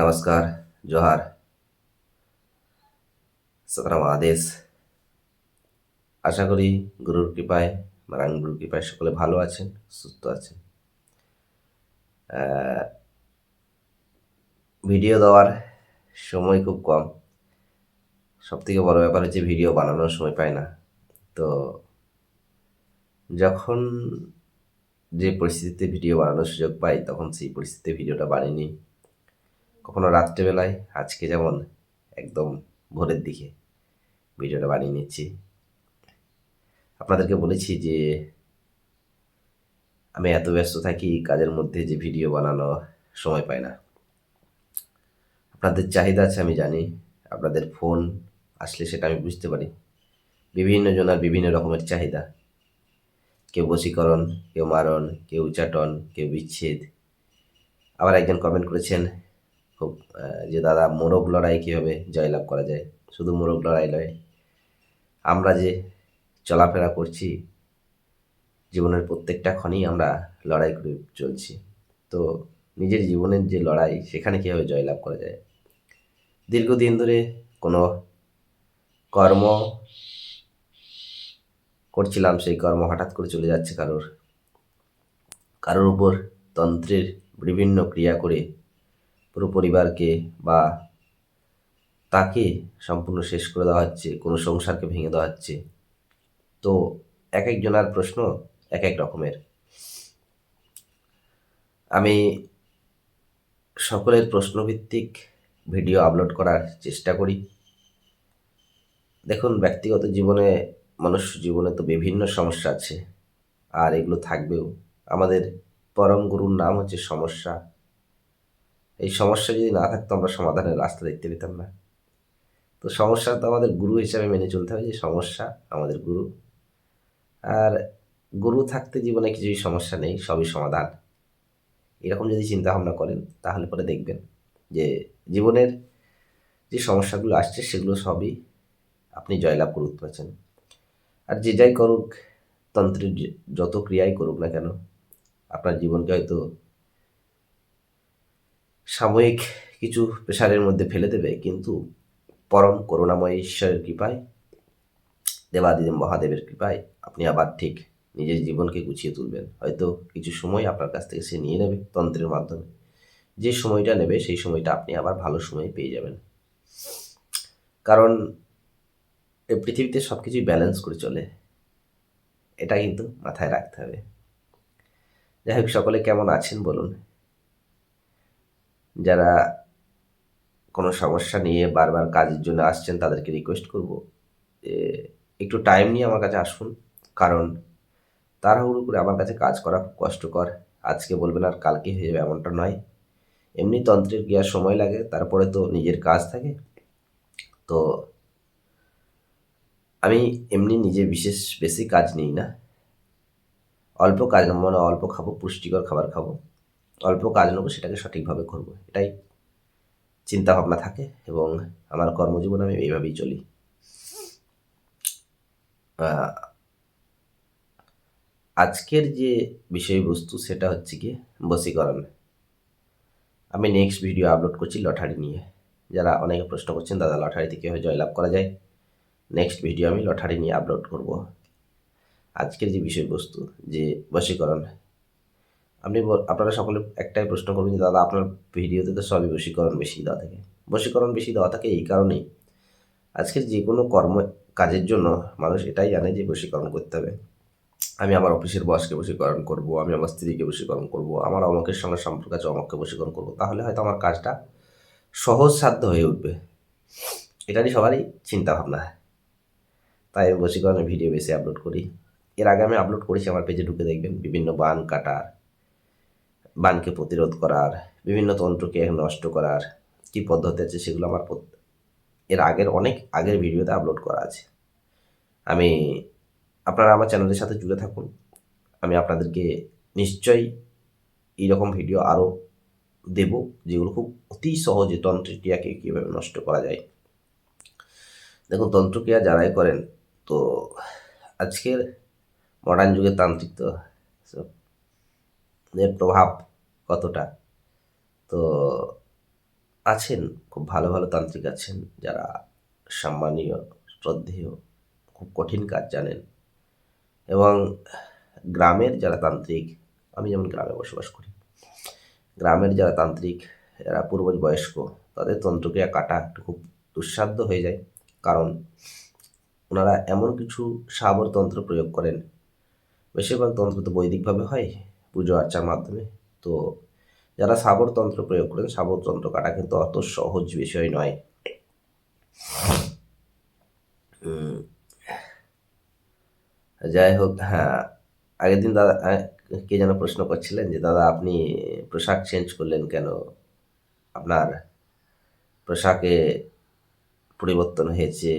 নমস্কার, জোহার, সকরাম আদেশ। আশা করি গুরুর কৃপায়, নারায়ণ গুরুর কৃপায় সকলে ভালো আছেন, সুস্থ আছেন। ভিডিও দেওয়ার সময় খুব কম। সবথেকে বড় ব্যাপার হচ্ছে ভিডিও বানানোর সময় পাই না। তো যখন যে পরিস্থিতিতে ভিডিও বানানোর সুযোগ পাই তখন সেই পরিস্থিতিতে ভিডিওটা বানিয়ে নিই। কখনো রাত্রেবেলায়, আজকে যেমন একদম ভোরের দিকে ভিডিওটা বানিয়ে নিচ্ছি। আপনাদেরকে বলেছি যে আমি এত ব্যস্ত থাকি কাজের মধ্যে যে ভিডিও বানানো সময় পাই না। আপনাদের চাহিদা আছে আমি জানি, আপনাদের ফোন আসলে সেটা আমি বুঝতে পারি। বিভিন্ন জনের বিভিন্ন রকমের চাহিদা, কেউ বশীকরণ, কেউ মারণ, কেউ উচ্চাটন, কেউ বিচ্ছেদ। আবার একজন কমেন্ট করেছেন খুব যে দাদা মোরগ লড়াই কীভাবে জয়লাভ করা যায়। শুধু মোরগ লড়াই নয়, আমরা যে চলাফেরা করছি জীবনের প্রত্যেকটা ক্ষণেই আমরা লড়াই করে চলছি। তো নিজের জীবনের যে লড়াই সেখানে কীভাবে জয়লাভ করা যায়। দীর্ঘদিন ধরে কোনো কর্ম করছিলাম, সেই কর্ম হঠাৎ করে চলে যাচ্ছে কারোর উপর তন্ত্রের বিভিন্ন ক্রিয়া করে পুরো পরিবারকে বা তাকে সম্পূর্ণ শেষ করে দেওয়া হচ্ছে, কোনো সংসারকে ভেঙে দেওয়া হচ্ছে। তো এক একজনের প্রশ্ন এক এক রকমের। আমি সকলের প্রশ্নভিত্তিক ভিডিও আপলোড করার চেষ্টা করি। দেখুন, ব্যক্তিগত জীবনে, মনুষ্য জীবনে তো বিভিন্ন সমস্যা আছে, আর এগুলো থাকবেও। আমাদের পরম গুরুর নাম হচ্ছে সমস্যা। এই সমস্যা যদি না থাকতো আমরা সমাধানের রাস্তা দেখতে পেতাম না। তো সমস্যা তো আমাদের গুরু হিসাবে মেনে চলতে হবে যে সমস্যা আমাদের গুরু। আর গুরু থাকতে জীবনে কিছুই সমস্যা নেই, সবই সমাধান। এরকম যদি চিন্তা ভাবনা করেন তাহলে পরে দেখবেন যে জীবনের যে সমস্যাগুলো আসছে সেগুলো সবই আপনি জয়লাভ করতে পারছেন। আর যে যাই করুক, তন্ত্রের যত ক্রিয়াই করুক না কেন, আপনার জীবনকে হয়তো সাময়িক কিছু প্রেশারের মধ্যে ফেলে দেবে, কিন্তু পরম করুণাময় ঈশ্বরের কৃপায়, দেবাদিদেব মহাদেবের কৃপায় আপনি আবার ঠিক নিজের জীবনকে গুছিয়ে তুলবেন। হয়তো কিছু সময় আপনার কাছ থেকে সে নিয়ে নেবে তন্ত্রের মাধ্যমে। যে সময়টা নেবে সেই সময়টা আপনি আবার ভালো সময় পেয়ে যাবেন। কারণ এই পৃথিবীতে সব কিছুই ব্যালেন্স করে চলে, এটা কিন্তু মাথায় রাখতে হবে। যাই হোক, সকলে কেমন আছেন বলুন। যারা কোনো সমস্যা নিয়ে বারবার কাজের জন্য আসছেন তাদেরকে রিকোয়েস্ট করব যে একটু টাইম নিয়ে আমার কাছে আসুন। কারণ তাড়াহুড়ো করে আমার কাছে কাজ করা খুব কষ্টকর। আজকে বলবেন আর কালকে হয়ে যাবে এমনটা নয়। এমনি তন্ত্রের ক্রিয়ার সময় লাগে, তারপরে তো নিজের কাজ থাকে। তো আমি এমনি নিজে বিশেষ বেশি কাজ নিই না। অল্প কাজ নেব, মানে অল্প খাবো, পুষ্টিকর খাবার খাবো, অল্প কাজ নেবো, সেটাকে সঠিকভাবে করবো, এটাই চিন্তাভাবনা থাকে। এবং আমার কর্মজীবনে আমি এইভাবেই চলি। আজকের যে বিষয়বস্তু সেটা হচ্ছে কি বশীকরণ। আমি নেক্সট ভিডিও আপলোড করছি লটারি নিয়ে। যারা অনেকে প্রশ্ন করছেন দাদা লটারিতে কীভাবে জয়লাভ করা যায়, নেক্সট ভিডিও আমি লটারি নিয়ে আপলোড করব। আজকের যে বিষয়বস্তু যে বশীকরণ, আপনারা সকলে একটাই প্রশ্ন করবেন যে দাদা আপনার ভিডিওতে তো সবই বশীকরণ বেশি দেওয়া থাকে। বশীকরণ বেশি দেওয়া থাকে এই কারণেই, আজকের যে কোনো কাজের জন্য মানুষ এটাই জানে যে বশীকরণ করতে হবে। আমি আমার অফিসের বসকে বশীকরণ করব, আমি আমার স্ত্রীকে বশীকরণ করব, আমার অমকের সঙ্গে সম্পর্ক আছে অমককে বশীকরণ করব, তাহলে হয়তো আমার কাজটা সহজসাধ্য হয়ে উঠবে। এটারই সবারই চিন্তাভাবনা। তাই আমি বশীকরণের ভিডিও বেশি আপলোড করি। এর আগে আমি আপলোড করেছি, আমার পেজে ঢুকে দেখবেন, বিভিন্ন বান কাটার, বানকে প্রতিরোধ করার, বিভিন্ন তন্ত্রকে নষ্ট করার কী পদ্ধতি আছে সেগুলো আমার এর অনেক আগের ভিডিওতে আপলোড করা আছে। আপনারা আমার চ্যানেলের সাথে জুড়ে থাকুন। আমি আপনাদেরকে নিশ্চয়ই এইরকম ভিডিও আরও দেব, যেগুলো খুব অতি সহজে তন্ত্রের ক্রিয়াকে কীভাবে নষ্ট করা যায়। দেখুন, তন্ত্রক্রিয়া যারাই করেন, তো আজকের মডার্ন যুগের তান্ত্রিক তো এর প্রভাব কতটা, তো আছেন, খুব ভালো ভালো তান্ত্রিক আছেন যারা সম্মানীয়, শ্রদ্ধেয়, খুব কঠিন কাজ জানেন। এবং গ্রামের যারা তান্ত্রিক, আমি যেমন গ্রামে বসবাস করি, গ্রামের যারা তান্ত্রিক এরা পূর্বজ বয়স্ক, তাদের তন্ত্রক্রিয়া কাটা একটু খুব দুঃসাধ্য হয়ে যায়। কারণ ওনারা এমন কিছু সাবর তন্ত্র প্রয়োগ করেন, বেশিরভাগ তন্ত্র তো বৈদিকভাবে হয় পুজো আর্চার মাধ্যমে। তো যারা সাবর তন্ত্র প্রয়োগ করেন, সাবর তন্ত্র কাটা কিন্তু অত সহজ বিষয় নয়। যাই হোক, হ্যাঁ, আগের দিন দাদা কে যেন প্রশ্ন করছিলেন যে দাদা আপনি পোশাক চেঞ্জ করলেন কেন, আপনার পোশাকে পরিবর্তন হয়েছে,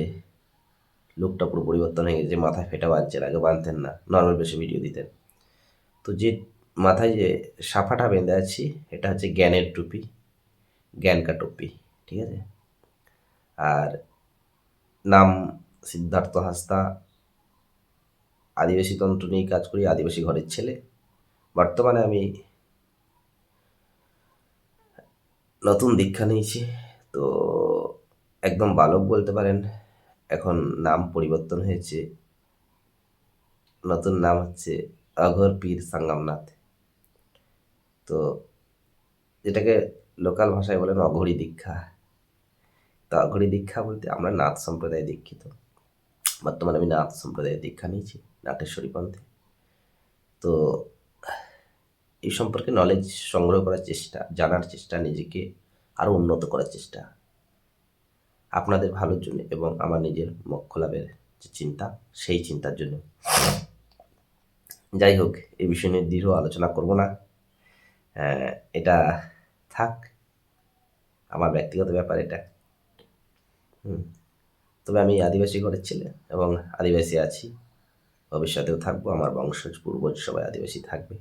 লুকটা পুরো পরিবর্তন হয়ে গেছে, মাথায় ফেটা বাঁধছেন, আগে বাঁধতেন না, নর্মাল বেশি ভিডিও দিতেন। তো যে মাথায় যে সাফাটা বেঁধে আছি এটা হচ্ছে জ্ঞানের টুপি, জ্ঞান কা টুপি, ঠিক আছে। আর নাম সিদ্ধার্থ হাসদা, আদিবাসী তন্ত্র নিয়ে কাজ করি, আদিবাসী ঘরের ছেলে। বর্তমানে আমি নতুন দীক্ষা নিয়েছি, তো একদম বালক বলতে পারেন। এখন নাম পরিবর্তন হয়েছে, নতুন নাম হচ্ছে অঘর পীর সাঙ্গামনাথ। তো যেটাকে লোকাল ভাষায় বলেন অঘরী দীক্ষা। তো অঘরী দীক্ষা বলতে আমরা নাথ সম্প্রদায়ে দীক্ষিত। বর্তমানে আমি নাথ সম্প্রদায়ের দীক্ষা নিয়েছি, নাটেশ্বরী পন্থে। তো এই সম্পর্কে নলেজ সংগ্রহ করার চেষ্টা, জানার চেষ্টা, নিজেকে আরও উন্নত করার চেষ্টা, আপনাদের ভালোর জন্য এবং আমার নিজের মোক্ষ লাভের যে চিন্তা, সেই চিন্তার জন্য। যাই হোক, এই বিষয় নিয়ে দৃঢ় আলোচনা করব না, এটা থাক, আমার ব্যক্তিগত ব্যাপার এটা। তবে আমি আদিবাসী ঘরের ছেলে এবং আদিবাসী আছি, ভবিষ্যতেও থাকবো। আমার বংশজ পূর্বজ সবাই আদিবাসী থাকবে।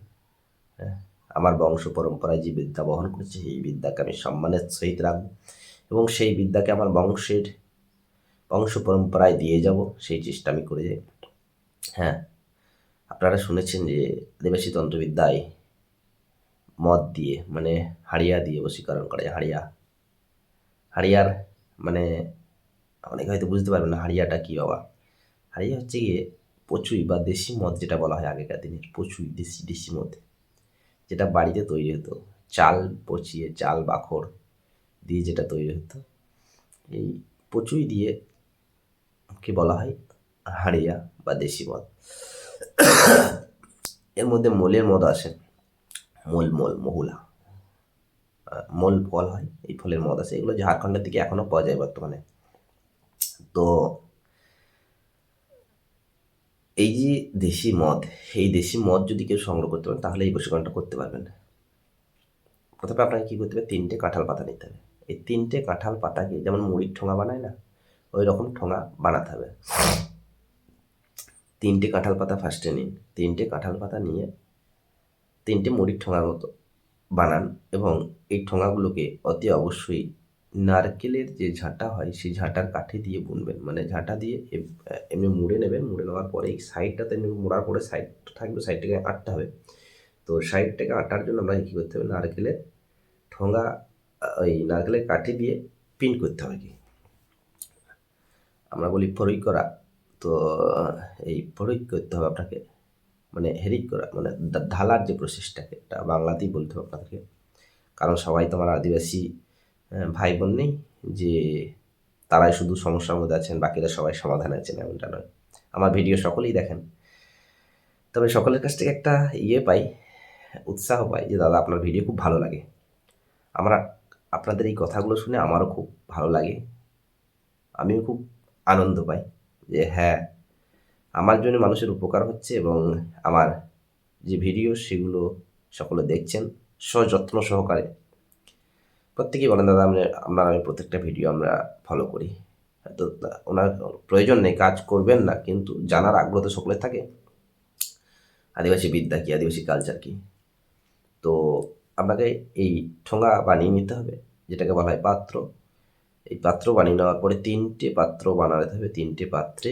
হ্যাঁ, আমার বংশ পরম্পরায় যে বিদ্যা বহন করছে সেই বিদ্যাকে আমি সম্মানের সহিত রাখবো এবং সেই বিদ্যাকে আমার বংশ পরম্পরায় দিয়ে যাব, সেই চেষ্টা আমি করে যাই। হ্যাঁ, আপনারা শুনেছেন যে আদিবাসী তন্ত্রবিদ্যায় মদ দিয়ে, মানে হাড়িয়া দিয়ে বশীকরণ করা যায়। হাড়িয়ার মানে অনেকে হয়তো বুঝতে পারবেন না হাড়িয়াটা কী বাবা। হাড়িয়া হচ্ছে গিয়ে পচুই বা দেশি মদ, যেটা বলা হয় আগেকার দিনের পচুই, দেশি মদ, যেটা বাড়িতে তৈরি হতো, চাল পচিয়ে, চাল বাখর দিয়ে যেটা তৈরি হতো, এই পচুই দিয়ে কি বলা হয় হাড়িয়া বা দেশি মদ। এর মধ্যে মোলের মদ আসে, মহুলা, মোল ফল হয়, এই ফলের মদ আছে। এগুলো ঝাড়খণ্ডের দিকে এখনও পাওয়া যায় বর্তমানে। তো এই যে দেশি মদ, এই দেশি মদ যদি কেউ সংগ্রহ করতে পারেন তাহলে এই বশীকরণটা করতে পারবেন। প্রথমে আপনাকে কী করতে হবে, 3টে কাঁঠাল পাতা নিতে হবে। এই 3টে কাঁঠাল পাতাকে যেমন মুড়ির ঠোঙা বানায় না, ওই রকম ঠোঙা বানাতে হবে। 3টে কাঁঠাল পাতা ফার্স্টে নিন, 3টে কাঁঠাল পাতা নিয়ে 3টে মুড়ির ঠোঙার মতো বানান এবং এই ঠোঙাগুলোকে অতি অবশ্যই নারকেলের যে ঝাঁটা হয় সেই ঝাঁটার কাঠি দিয়ে বুনবেন। মানে ঝাঁটা দিয়ে এমনি মুড়ে নেবেন, মুড়ে নেওয়ার পরে এই সাইডটাতে এমনি মোড়ার পরে সাইড থাকবে, সাইডটাকে আঁটতে হবে। তো সাইডটাকে আঁটার জন্য আপনাকে কী করতে হবে, নারকেলের ঠোঙা, ওই নারকেলের কাঠি দিয়ে পিন করতে হবে। কি আমরা বলি ফরুই করা, তো এই ফরুই করতে হবে আপনাকে, মানে হেরিক করা, মানে ঢালার যে প্রসেসটাকে, এটা বাংলাতেই বলতে হবে আপনাদেরকে। কারণ সবাই তো আমার আদিবাসী ভাই বোন নেই যে তারাই শুধু সমস্যার মধ্যে আছেন, বাকিরা সবাই সমাধানে আছেন, এমনটা নয়। আমার ভিডিও সকলেই দেখেন, তবে সকলের কাছ থেকে একটা পাই, উৎসাহ পাই যে দাদা আপনার ভিডিও খুব ভালো লাগে। আপনাদের এই কথাগুলো শুনে আমারও খুব ভালো লাগে, আমিও খুব আনন্দ পাই যে হ্যাঁ, আমার জন্য মানুষের উপকার হচ্ছে এবং আমার যে ভিডিও সেগুলো সকলে দেখছেন সযত্ন সহকারে। প্রত্যেকেই বলেন দাদা আমি প্রত্যেকটা ভিডিও আমরা ফলো করি। হয়তো ওনার প্রয়োজন নেই, কাজ করবেন না, কিন্তু জানার আগ্রহ তো সকলের থাকে, আদিবাসী বিদ্যা কী, আদিবাসী কালচার কী। তো আপনাকে এই ঠোঙা বানিয়ে নিতে হবে, যেটাকে বলা হয় পাত্র। এই পাত্র বানিয়ে নেওয়ার পরে 3টে পাত্র বানাতে হবে। 3টে পাত্রে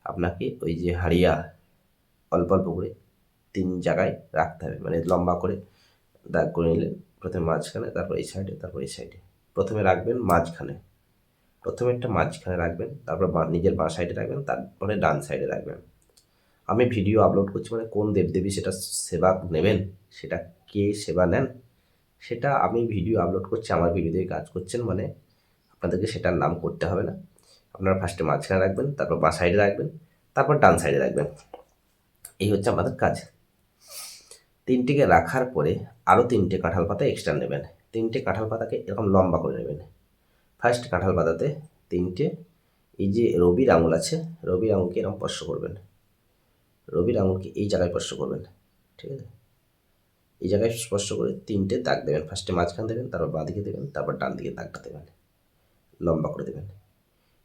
আপনাকে ওই যে হাড়িয়া অল্প অল্প করে 3 জায়গায় রাখতে হবে, মানে লম্বা করে দাগ করে নিলেন, প্রথমে মাঝখানে, তারপর এই সাইডে, তারপর এই সাইডে, প্রথমে রাখবেন মাঝখানে, প্রথমে একটা মাঝখানে রাখবেন, তারপর নিজের বাঁ সাইডে রাখবেন, তারপরে ডান সাইডে রাখবেন। আমি ভিডিও আপলোড করছি মানে কোন দেবদেবী সেটা সেবা নেবেন, সেটা কে সেবা নেন, সেটা আমি ভিডিও আপলোড করছি, আমার ভিডিওতে কাজ করছেন মানে আপনাদেরকে সেটার নাম করতে হবে না। আপনারা ফার্স্টে মাঝখানে রাখবেন, তারপর বাঁ সাইডে রাখবেন, তারপর ডান সাইডে রাখবেন। এই হচ্ছে আমাদের কাজ। তিনটিকে রাখার পরে আরও তিনটে কাঁঠাল পাতা এক্সট্রা নেবেন। তিনটে কাঁঠাল পাতাকে এরকম লম্বা করে নেবেন। ফার্স্ট কাঁঠাল পাতাতে তিনটে এই যে রবির আঙুল আছে, রবির আঙুলকে এরকম স্পর্শ করবেন, রবির আঙুলকে এই জায়গায় স্পর্শ করবেন, ঠিক আছে? এই জায়গায় স্পর্শ করে তিনটে দাগ দেবেন। ফার্স্টে মাঝখান দেবেন, তারপর বাঁ দিকে দেবেন, তারপর ডান দিকে দাগটা দেবেন, লম্বা করে দেবেন।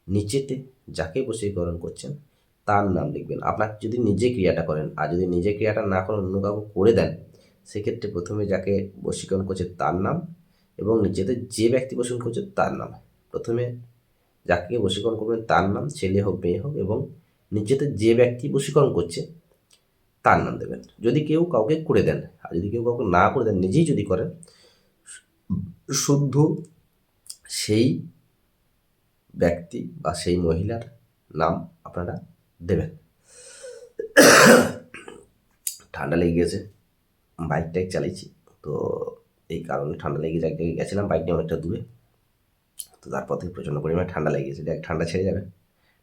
নিচেতে যাকে বশীকরণ করছেন তার নাম লিখবেন। আপনার যদি নিজে ক্রিয়াটা করেন, আর যদি নিজে ক্রিয়াটা না করেন অন্য কাউকে করে দেন, সেক্ষেত্রে প্রথমে যাকে বশীকরণ করছে তার নাম এবং নিচেতে যে ব্যক্তি বশীকরণ করছে তার নাম। প্রথমে যাকে বশীকরণ করবেন তার নাম, ছেলে হোক মেয়ে হোক, এবং নিচেতে যে ব্যক্তি বশীকরণ করছে তার নাম দেবেন। যদি কেউ কাউকে করে দেন, আর যদি কেউ কাউকে না করে দেন, নিজেই যদি করেন, শুদ্ধ সেই ব্যক্তি বা সেই মহিলার নাম আপনারা দেবেন। ঠান্ডা লেগে গেছে, বাইক টাইক চালিয়েছি তো এই কারণে ঠান্ডা লেগে এক জায়গায় গেছিলাম, বাইক নিয়ে অনেকটা দূরে, তো তারপর থেকে প্রচণ্ড পরিমাণে ঠান্ডা লেগে গেছে। দেখ ঠান্ডা ছেড়ে যাবে,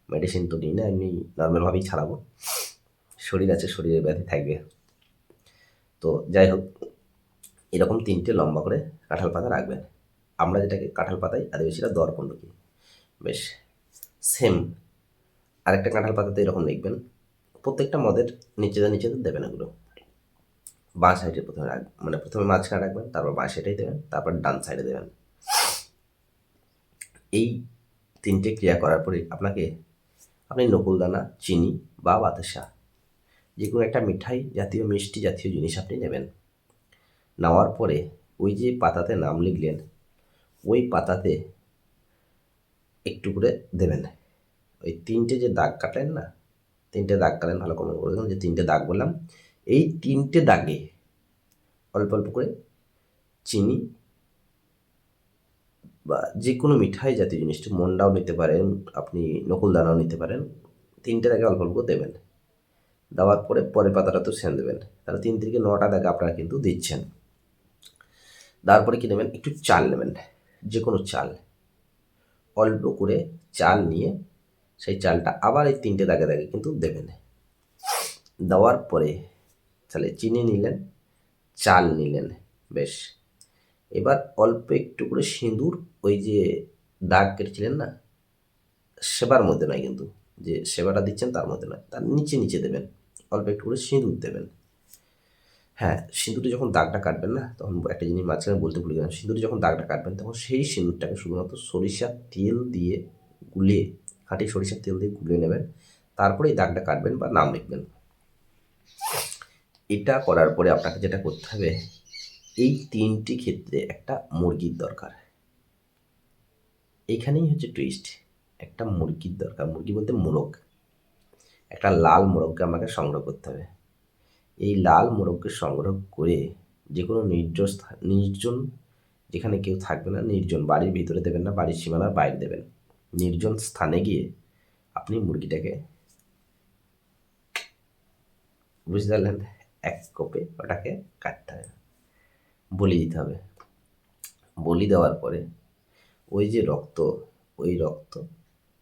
মেডিসিন তো নিই না, এমনি নর্মালভাবেই ছাড়াবো, শরীর আছে, শরীরের ব্যাধি থাকবে। তো যাই হোক, এরকম তিনটে লম্বা করে কাঁঠাল পাতা রাখবেন। আমরা যেটাকে কাঁঠাল পাতাই আদিবাসীরা দর্পণ লিখি, বেশ সেম আরেকটা কাঁঠাল পাতাতে এরকম লিখবেন। প্রত্যেকটা মদের নিচেতে নিচেতে দেবেন এগুলো। বাঁ সাইডে প্রথমে রাখবেন, মানে প্রথমে মাঝখানে রাখবেন, তারপর বাঁ সাইডেই দেবেন, তারপর ডান সাইডে দেবেন। এই তিনটে ক্রিয়া করার পরে আপনি নকুলদানা, চিনি বা বাতাসা, যে কোনো একটা মিঠাই জাতীয় মিষ্টি জাতীয় জিনিস আপনি নেবেন। নেওয়ার পরে ওই যে পাতাতে নাম লিখলেন, ওই পাতাতে একটু করে দেবেন। ওই তিনটে যে দাগ কাটলেন না, তিনটে দাগ কাটলেন, ভালো কমেন্ট করে দেখুন যে তিনটে দাগ বললাম, এই তিনটে দাগে অল্প অল্প করে চিনি বা যে কোনো মিঠাই জাতীয় জিনিসটা, মন্ডাও নিতে পারেন আপনি, নকুলদানাও নিতে পারেন, তিনটে দাগে অল্প অল্প দেবেন। দেওয়ার পরে পরের পাতাটা তো সেন দেবেন, তাহলে 3 থেকে 9টা দাগে আপনারা কিন্তু দিচ্ছেন। তারপরে কি নেবেন, একটু চাল নেবেন, যে কোনো চাল, অল্প করে চাল নিয়ে সেই চালটা আবার এই তিনটে দাগে দাগে কিন্তু দেবেন। দেওয়ার পরে তাহলে চিনি নিলেন, চাল নিলেন, বেশ। এবার অল্প একটু করে সিঁদুর, ওই যে দাগ কেটেছিলেন না সেবার মধ্যে নয় কিন্তু, যে সেবাটা দিচ্ছেন তার মধ্যে নয়, তার নিচে নিচে দেবেন, অল্প একটু করে সিঁদুর দেবেন। হ্যাঁ, সিঁদুরে যখন দাগটা কাটবেন না, তখন একটা জিনিস মাঝখানে বলতে ভুলে গেলাম, সিঁদুরে যখন দাগটা কাটবেন তখন সেই সিঁদুরটাকে শুধুমাত্র সরিষার তেল দিয়ে গুলিয়ে, খাঁটি সরিষার তেল দিয়ে গুলিয়ে নেবেন, তারপরে এই দাগটা কাটবেন বা নাম লিখবেন। এটা করার পরে আপনাকে যেটা করতে হবে, এই তিনটি ক্ষেত্রে একটা মুরগির দরকার। এইখানেই হচ্ছে টুইস্ট, একটা মুরগির দরকার। মুরগি বলতে মোরগ, একটা লাল মোরগকে আমাকে সংগ্রহ করতে হবে। এই লাল মোরগকে সংগ্রহ করে যে কোনো নির্জন, যেখানে কেউ থাকবে না, নির্জন, বাড়ির ভিতরে দেবেন না, বাড়ির সীমানার বাইরে দেবেন, নির্জন স্থানে গিয়ে আপনি মুরগিটাকে, বুঝতে পারলেন, এক কোপে ওটাকে কাটতে হবে, বলি দিতে হবে। বলি দেওয়ার পরে ওই যে রক্ত, ওই রক্ত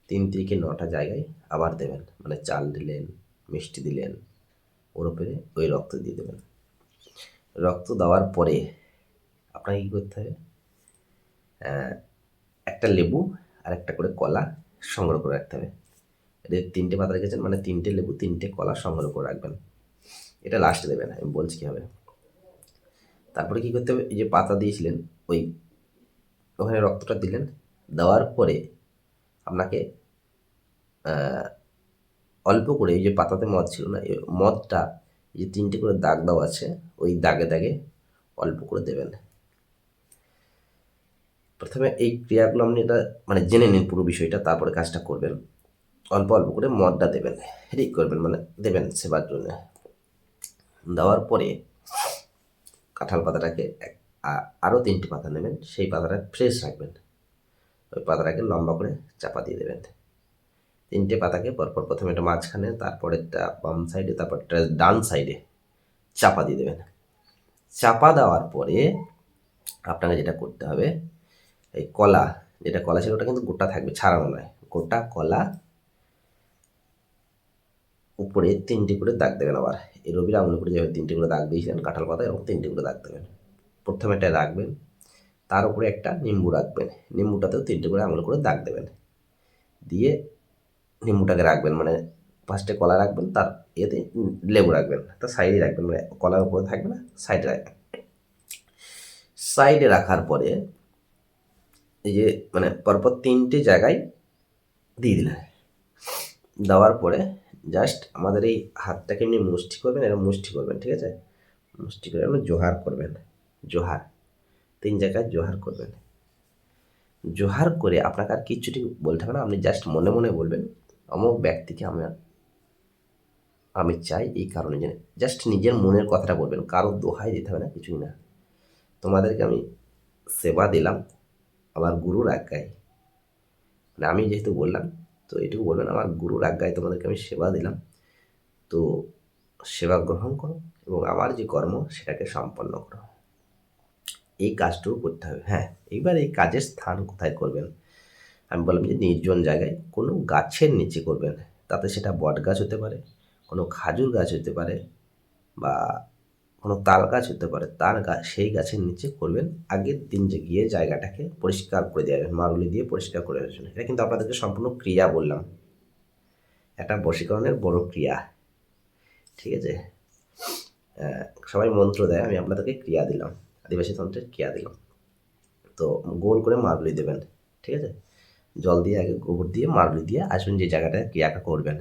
3 থেকে 9টা জায়গায় আবার দেবেন, মানে চাল দিলেন, মিষ্টি দিলেন, ওর উপরে ওই রক্ত দিয়ে দেবেন। রক্ত দেওয়ার পরে আপনাকে কী করতে হবে, একটা লেবু আর একটা করে কলা সংগ্রহ করে রাখতে হবে। এদের 3টে পাতা রেখেছেন মানে 3টে লেবু 3টে কলা সংগ্রহ করে রাখবেন। এটা লাস্টে দেবেন, আমি বলছি কী হবে। তারপরে কী করতে হবে, এই যে পাতা দিয়েছিলেন ওই ওখানে রক্তটা দিলেন, দেওয়ার পরে আপনাকে অল্প করে, এই যে পাতাতে মদ ছিল না, এই মদটা এই যে 3টে করে দাগ দেওয়া আছে, ওই দাগে দাগে অল্প করে দেবেন। প্রথমে এই ক্রিয়াগুলো আপনি এটা মানে জেনে নিন পুরো বিষয়টা, তারপরে কাজটা করবেন। অল্প অল্প করে মদটা দেবেন, হেডিক করবেন, মানে দেবেন সেবার জন্য। দেওয়ার পরে কাঁঠাল পাতাটাকে আরও 3টে পাতা নেবেন, সেই পাতাটা ফ্রেশ রাখবেন, ওই পাতাটাকে লম্বা করে চাপা দিয়ে দেবেন। 3টে পাতাকে পরপর প্রথমে একটা মাঝখানে, তারপরেরটা বাম সাইডে, তারপরটা ডান সাইডে চাপা দিয়ে দেবেন। চাপা দেওয়ার পরে আপনাকে যেটা করতে হবে, এই কলা, যেটা কলা ছিল ওটা কিন্তু গোটা থাকবে, ছাড়ানো নয়, গোটা কলা উপরে 3টে করে দাগ দেবেন। আবার এই রবির আঙুল করে যেভাবে 3টে করে দাগ দিয়েছিলেন কাঁঠাল পাতা, এরকম 3টে করে দাগ দেবেন। প্রথমে এটা রাখবেন, তার উপরে একটা নিম্বু রাখবেন, নিম্বুটাতেও 3টে করে আঙুল করে দাগ দেবেন, দিয়ে নিম্বুটাকে রাখবেন, মানে ফার্স্টে কলা রাখবেন, তার এতে লেবু রাখবেন, তার সাইডে রাখবেন, মানে কলার উপরে থাকবে না, সাইডে রাখবেন। সাইডে রাখার পরে এই যে মানে পরপর 3টে জায়গায় দিয়ে দিলেন। দেওয়ার পরে জাস্ট আমাদের এই হাতটাকে এমনি মুষ্টি করবেন, এরকম মুষ্টি করবেন, ঠিক আছে? মুষ্টি করে আপনি জোহার করবেন, জোহার 3 জায়গায় জোহার করবেন। জোহার করে আপনাকে আর কিচ্ছুটি বলতে হবে না, আপনি জাস্ট মনে মনে বলবেন অমুক ব্যক্তিকে আমি চাই এই কারণে, জেনে জাস্ট নিজের মনের কথাটা বলবেন, কারো দোহাই দিতে হবে না, কিছুই না। তোমাদেরকে আমি সেবা দিলাম আমার গুরুর আজ্ঞায়, মানে আমি যেহেতু বললাম তো এটুকু বলবেন, আমার গুরুর আজ্ঞায় তোমাদেরকে আমি সেবা দিলাম, তো সেবা গ্রহণ করো এবং আমার যে কর্ম সেটাকে সম্পন্ন করো। এই কাজটুকু করতে হবে। হ্যাঁ, এইবার এই কাজের স্থান কোথায় করবেন? আমি বললাম যে নির্জন জায়গায় কোনো গাছের নিচে করবেন, তাতে সেটা বট গাছ হতে পারে, কোনো খাজুর গাছ হতে পারে, বা কোনো তাল গাছ হতে পারে, তার গাছ, সেই গাছের নিচে করবেন। আগের দিন যে গিয়ে জায়গাটাকে পরিষ্কার করে দেবেন, মারুলি দিয়ে পরিষ্কার করে দেওয়ার জন্য। এটা কিন্তু আপনাদেরকে সম্পূর্ণ ক্রিয়া বললাম, একটা বশীকরণের বড় ক্রিয়া, ঠিক আছে? সবাই মন্ত্র দেয়, আমি আপনাদেরকে ক্রিয়া দিলাম, আদিবাসী তন্ত্রের ক্রিয়া দিলাম। তো গোল করে মারুলি দেবেন, ঠিক আছে? জল দিয়ে আগে গোবর দিয়ে মারুলি দিয়ে আসবেন যে জায়গাটায় ক্রিয়াটা করবেন।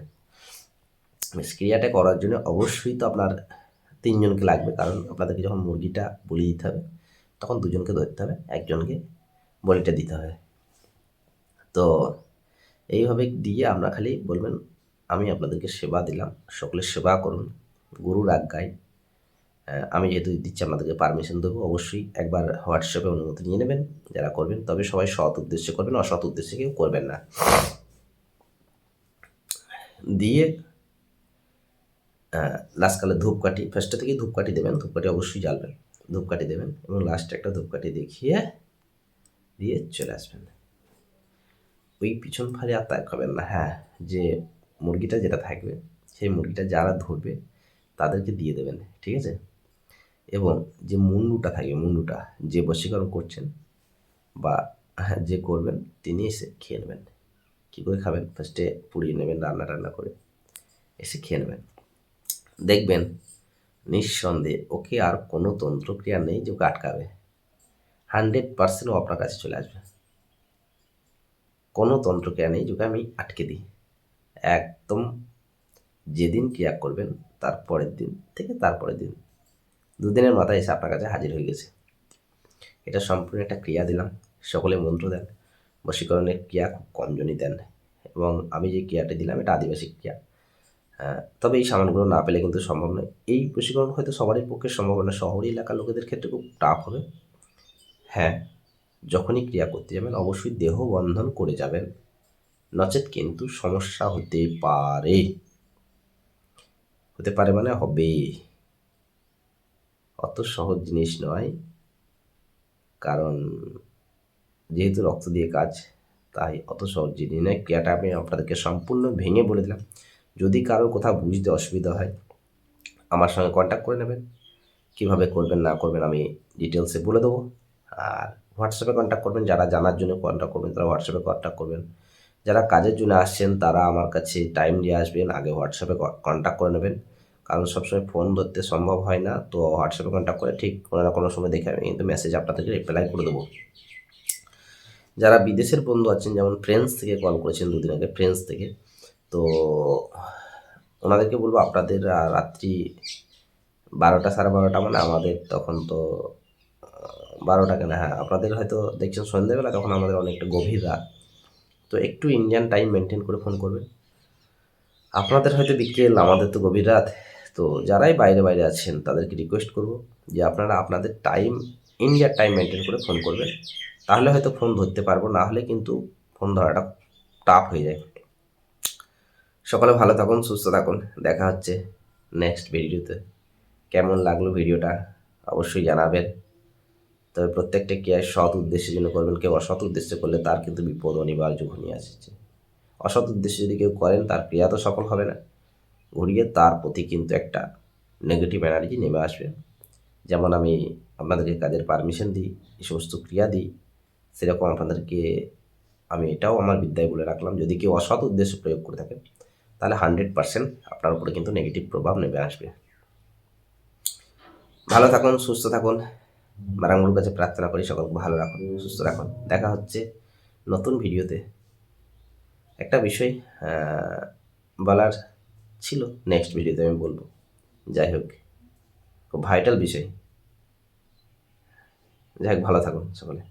ক্রিয়াটা করার জন্য অবশ্যই তো আপনার 3জনকে লাগবে, কারণ আপনাদেরকে যখন মুরগিটা বলি দিতে হবে তখন 2জনকে ধরতে হবে, একজনকে বলিটা দিতে হবে। তো এইভাবে দিয়ে আমরা খালি বলবেন আমি আপনাদেরকে সেবা দিলাম, সকলের সেবা করুন গুরুর আজ্ঞায়। আমি যেহেতু দিচ্ছি আপনাদেরকে পারমিশন দেবো, অবশ্যই একবার হোয়াটসঅ্যাপে অনুমতি নিয়ে নেবেন যারা করবেন, তবে সবাই সৎ উদ্দেশ্যে করবেন, অসৎ উদ্দেশ্যে কেউ করবেন না। দিয়ে লাস্টকালে ধূপকাঠি, ফার্স্টে থেকেই ধূপকাঠি দেবেন, ধূপকাঠি অবশ্যই জ্বালবেন, ধূপকাঠি দেবেন এবং লাস্টে একটা ধূপকাঠি দেখিয়ে দিয়ে চলে আসবেন। ওই পিছন ফাঁড়ে আর তাকাবেন না। হ্যাঁ, যে মুরগিটা যেটা থাকবে সেই মুরগিটা যারা ধরবে তাদেরকে দিয়ে দেবেন, ঠিক আছে? এবং যে মুন্ডুটা থাকবে, মুন্ডুটা যে বশীকরণ করছেন বা হ্যাঁ যে করবেন তিনি এসে খেয়ে নেবেন। কী করে খাবেন? ফার্স্টে পুড়িয়ে নেবেন রান্না করে, এসে খেয়ে নেবেন। দেখবেন নিঃসন্দেহে ওকে আর কোনো তন্ত্রক্রিয়া নেই যে ওকে আটকাবে, 100% ও আপনার কাছে চলে আসবে। কোনো তন্ত্রক্রিয়া নেই যেটা আমি আটকে দিই, একদম যেদিন ক্রিয়া করবেন তার পরের দিন থেকে তারপরের দিন 2 দিনের মাথায় এসে আপনার কাছে হাজির হয়ে গেছে। এটা সম্পূর্ণ একটা ক্রিয়া দিলাম, সকলে মন্ত্র দেন। বশীকরণের ক্রিয়া খুব কমজনই দেন, এবং আমি যে ক্রিয়াটা দিলাম এটা আদিবাসী ক্রিয়া। তবে এই সামানগুলো না পেলে কিন্তু সম্ভব নয়। এই বশীকরণ হয়তো সবারই পক্ষে সম্ভব না, শহরি এলাকার লোকেদের ক্ষেত্রে খুব টাফ হবে। হ্যাঁ, যখনই ক্রিয়া করতে যাবেন অবশ্যই দেহ বন্ধন করে যাবেন, নচেত কিন্তু সমস্যা হতে পারে, মানে হবে। অত সহজ জিনিস নয়, কারণ যেহেতু রক্ত দিয়ে কাজ, তাই অত সহজ জিনিস নয়। ক্রিয়াটা আমি আপনাদেরকে সম্পূর্ণ ভেঙে বলে দিলাম। যদি কারোর কোথাও বুঝতে অসুবিধা হয় আমার সঙ্গে কন্ট্যাক্ট করে নেবেন, কীভাবে করবেন না করবেন আমি ডিটেলসে বলে দেবো। আর হোয়াটসঅ্যাপে কন্ট্যাক্ট করবেন, যারা জানার জন্য কন্ট্যাক্ট করবেন তারা হোয়াটসঅ্যাপে কন্ট্যাক্ট করবেন, যারা কাজের জন্য আসছেন তারা আমার কাছে টাইম দিয়ে আসবেন, আগে হোয়াটসঅ্যাপে কন্ট্যাক্ট করে নেবেন, কারণ সবসময় ফোন ধরতে সম্ভব হয় না। তো হোয়াটসঅ্যাপে কন্ট্যাক্ট করে ঠিক কোনো না কোনো সময় দেখে আমি কিন্তু মেসেজ আপনাদেরকে রিপ্লাই করে দেবো। যারা বিদেশের বন্ধু আছেন, যেমন ফ্রেন্স থেকে কল করেছেন 2 দিন আগে, ফ্রেন্স থেকে, তো ওনাদেরকে বলবো আপনাদের রাত্রি 12টা 12:30, মানে আমাদের তখন তো 12টা কেন, হ্যাঁ আপনাদের হয়তো দেখছেন সন্ধ্যেবেলা, তখন আমাদের অনেকটা গভীর রাত, তো একটু ইন্ডিয়ান টাইম মেনটেন করে ফোন করবেন। আপনাদের হয়তো বিকেল, আমাদের তো গভীর রাত। তো যারাই বাইরে আছেন তাদেরকে রিকোয়েস্ট করব যে আপনারা আপনাদের টাইম, ইন্ডিয়ার টাইম মেনটেন করে ফোন করবেন, তাহলে হয়তো ফোন ধরতে পারবো, না হলে কিন্তু ফোন ধরাটা টাফ হয়ে যায়। সকলে ভালো থাকুন, সুস্থ থাকুন, দেখা হচ্ছে নেক্সট ভিডিওতে। কেমন লাগলো ভিডিওটা অবশ্যই জানাবেন। তবে প্রত্যেকটা ক্রিয়া সৎ উদ্দেশ্যের জন্য করবেন। কেউ অসৎ উদ্দেশ্যে করলে তার কিন্তু বিপদ অনিবার্য ঘনিয়ে আসছে। অসৎ উদ্দেশ্যে যদি কেউ করেন তার ক্রিয়া তো সফল হবে না, ঘুরিয়ে তার প্রতি কিন্তু একটা নেগেটিভ এনার্জি নেমে আসবে। যেমন আমি আপনাদেরকে কাজের পারমিশন দিই, এই সমস্ত ক্রিয়া দিই, সেরকম আপনাদেরকে আমি এটাও আমার বিদ্যায় বলে রাখলাম, যদি কেউ অসৎ উদ্দেশ্য প্রয়োগ করে থাকেন তাহলে 100% আপনার উপরে কিন্তু নেগেটিভ প্রভাব নেমে আসবে। ভালো থাকুন, সুস্থ থাকুন, বারাঙ্গুর কাছে প্রার্থনা করি সকলকে ভালো রাখুন, সুস্থ রাখুন। দেখা হচ্ছে নতুন ভিডিওতে। একটা বিষয় বলার ছিল, নেক্সট ভিডিওতে আমি বলবো। যাই হোক, খুব ভাইটাল বিষয়। যাই হোক, ভালো থাকুন সকলে।